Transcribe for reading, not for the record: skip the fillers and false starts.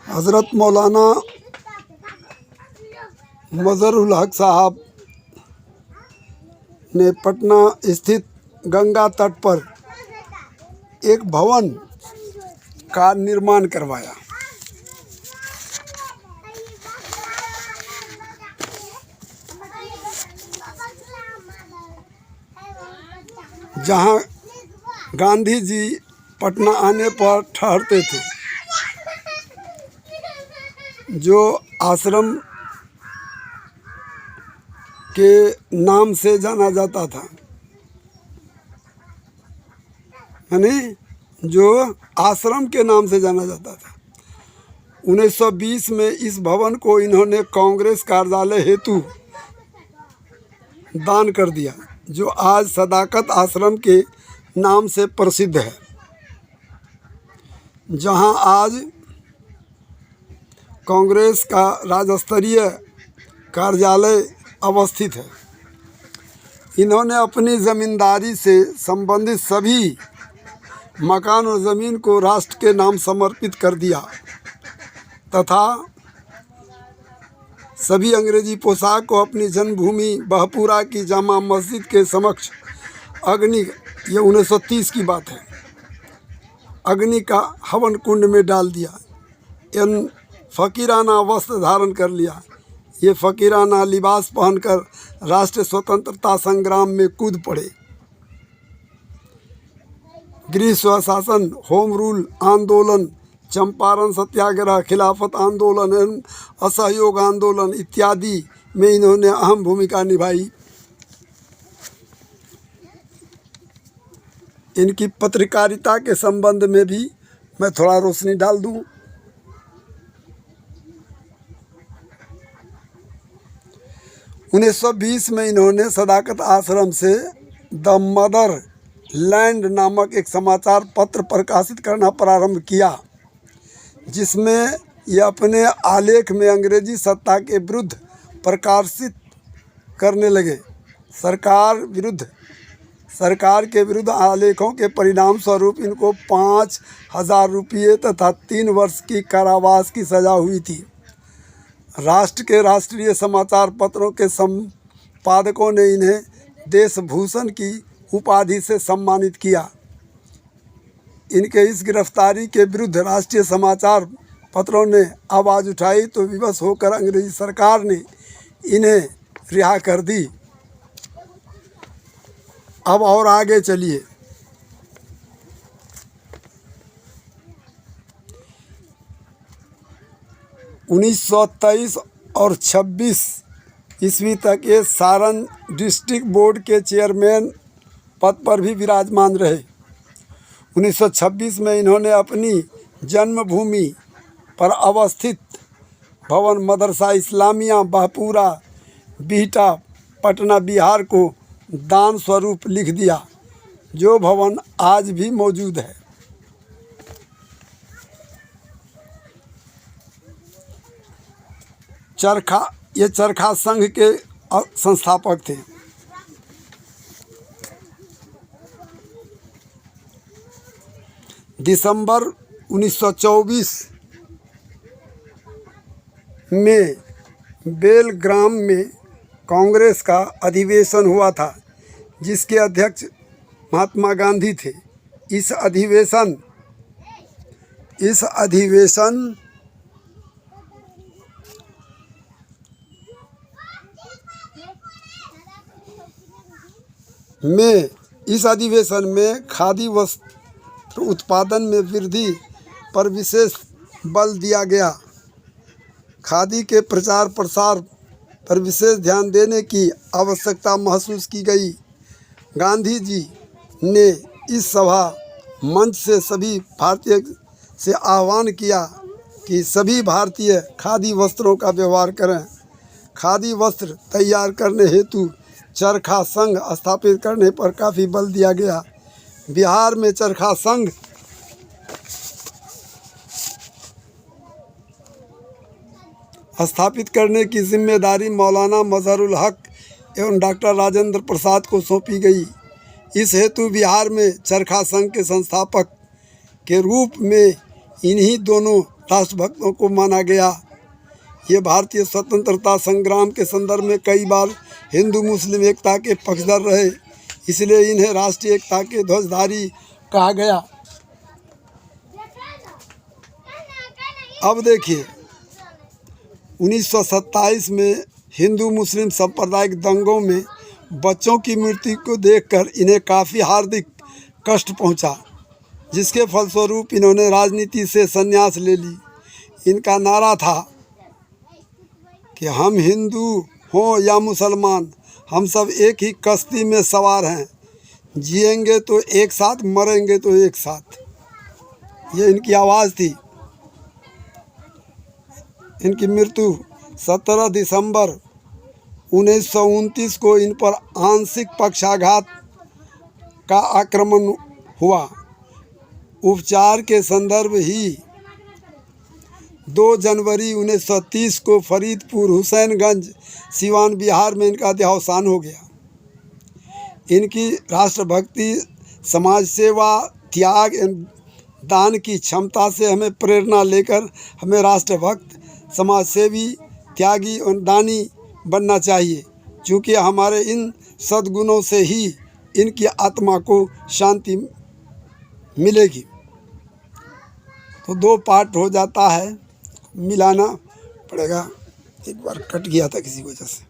हज़रत मौलाना मज़हरुल हक साहब ने पटना स्थित गंगा तट पर एक भवन का निर्माण करवाया। जहां गांधी जी पटना आने पर ठहरते थे, जो आश्रम के नाम से जाना जाता था, यानी जो आश्रम के नाम से जाना जाता था। 1920 में इस भवन को इन्होंने कांग्रेस कार्यालय हेतु दान कर दिया, जो आज सदाकत आश्रम के नाम से प्रसिद्ध है, जहां आज कांग्रेस का राज्य कार्यालय अवस्थित है। इन्होंने अपनी ज़मींदारी से संबंधित सभी मकान और ज़मीन को राष्ट्र के नाम समर्पित कर दिया तथा सभी अंग्रेजी पोशाक को अपनी जन्मभूमि बहपुरा की जामा मस्जिद के समक्ष अग्नि, ये 1930 की बात है, अग्नि का हवन कुंड में डाल दिया। इन फ़कीराना वस्त्र धारण कर लिया। ये फ़कीराना लिबास पहनकर राष्ट्रीय स्वतंत्रता संग्राम में कूद पड़े। गृह स्वशासन, होम रूल आंदोलन, चंपारण सत्याग्रह, खिलाफत आंदोलन एवं असहयोग आंदोलन इत्यादि में इन्होंने अहम भूमिका निभाई। इनकी पत्रकारिता के संबंध में भी मैं थोड़ा रोशनी डाल दूं। 1920 में इन्होंने सदाकत आश्रम से द मदर लैंड नामक एक समाचार पत्र प्रकाशित करना प्रारंभ किया, जिसमें ये अपने आलेख में अंग्रेजी सत्ता के विरुद्ध प्रकाशित करने लगे। सरकार के विरुद्ध आलेखों के परिणाम स्वरूप इनको 5,000 रुपये तथा 3 वर्ष की कारावास की सज़ा हुई थी। राष्ट्र के राष्ट्रीय समाचार पत्रों के संपादकों ने इन्हें देशभूषण की उपाधि से सम्मानित किया। इनके इस गिरफ्तारी के विरुद्ध राष्ट्रीय समाचार पत्रों ने आवाज़ उठाई तो विवश होकर अंग्रेजी सरकार ने इन्हें रिहा कर दी। अब और आगे चलिए। उन्नीस 1923 और 26 ईस्वी तक ये सारण डिस्ट्रिक्ट बोर्ड के चेयरमैन पद पर भी विराजमान रहे। 1926 में इन्होंने अपनी जन्मभूमि पर अवस्थित भवन मदरसा इस्लामिया बहपुरा बिहटा पटना बिहार को दान स्वरूप लिख दिया, जो भवन आज भी मौजूद है। ये चरखा संघ के संस्थापक थे। दिसंबर 1924 में बेलग्राम में कांग्रेस का अधिवेशन हुआ था, जिसके अध्यक्ष महात्मा गांधी थे। इस अधिवेशन में खादी वस्त्र उत्पादन में वृद्धि पर विशेष बल दिया गया। खादी के प्रचार प्रसार पर विशेष ध्यान देने की आवश्यकता महसूस की गई। गांधी जी ने इस सभा मंच से सभी भारतीय से आह्वान किया कि सभी भारतीय खादी वस्त्रों का व्यवहार करें। खादी वस्त्र तैयार करने हेतु चरखा संघ स्थापित करने पर काफ़ी बल दिया गया। बिहार में चरखा संघ स्थापित करने की जिम्मेदारी मौलाना मज़हरुल हक एवं डॉक्टर राजेंद्र प्रसाद को सौंपी गई। इस हेतु बिहार में चरखा संघ के संस्थापक के रूप में इन्हीं दोनों राष्ट्रभक्तों को माना गया। ये भारतीय स्वतंत्रता संग्राम के संदर्भ में कई बार हिंदू मुस्लिम एकता के पक्षधर रहे, इसलिए इन्हें राष्ट्रीय एकता के ध्वजधारी कहा गया। अब देखिए 1927 में हिंदू मुस्लिम सांप्रदायिक दंगों में बच्चों की मृत्यु को देखकर इन्हें काफ़ी हार्दिक कष्ट पहुंचा, जिसके फलस्वरूप इन्होंने राजनीति से संन्यास ले ली। इनका नारा था कि हम हिंदू हों या मुसलमान, हम सब एक ही कश्ती में सवार हैं, जिएंगे तो एक साथ, मरेंगे तो एक साथ। ये इनकी आवाज़ थी। इनकी मृत्यु 17 दिसंबर 1929 को इन पर आंशिक पक्षाघात का आक्रमण हुआ। उपचार के संदर्भ ही 2 जनवरी 1930 को फरीदपुर, हुसैनगंज, सीवान, बिहार में इनका देहावसान हो गया। इनकी राष्ट्रभक्ति, समाज सेवा, त्याग एवं दान की क्षमता से हमें प्रेरणा लेकर हमें राष्ट्रभक्त, समाजसेवी, त्यागी और दानी बनना चाहिए, क्योंकि हमारे इन सद्गुणों से ही इनकी आत्मा को शांति मिलेगी। तो 2 पार्ट हो जाता है, मिलाना पड़ेगा, एक बार कट गया था किसी वजह से।